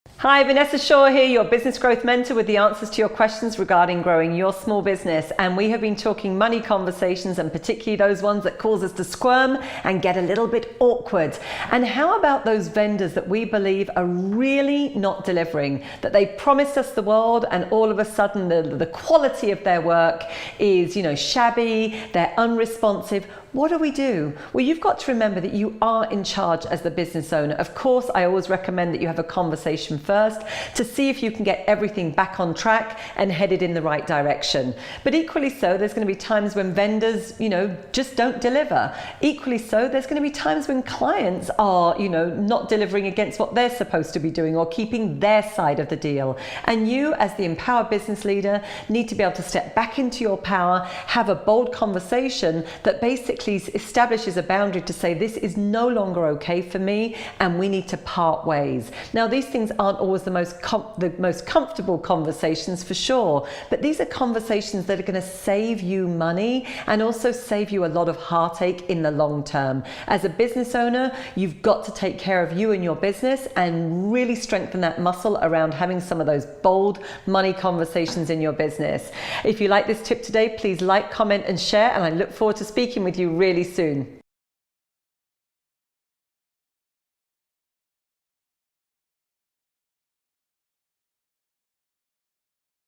Hi, Vanessa Shaw here, your business growth mentor with the answers to your questions regarding growing your small business. And we have been talking money conversations, and particularly those ones that cause us to squirm and get a little bit awkward. And how about those vendors that we believe are really not delivering, that they promised us the world and all of a sudden the quality of their work is, shabby, they're unresponsive. What do we do? Well, you've got to remember that you are in charge as the business owner. Of course, I always recommend that you have a conversation first to see if you can get everything back on track and headed in the right direction. But equally so, there's going to be times when vendors, just don't deliver. Equally so, there's going to be times when clients are, not delivering against what they're supposed to be doing or keeping their side of the deal. And you, as the empowered business leader, need to be able to step back into your power, have a bold conversation that basically establishes a boundary to say this is no longer okay for me and we need to part ways. Now, these things aren't always the most comfortable conversations for sure, but these are conversations that are going to save you money and also save you a lot of heartache in the long term. As a business owner, you've got to take care of you and your business and really strengthen that muscle around having some of those bold money conversations in your business. If you like this tip today, please like, comment and share, and I look forward to speaking with you really soon.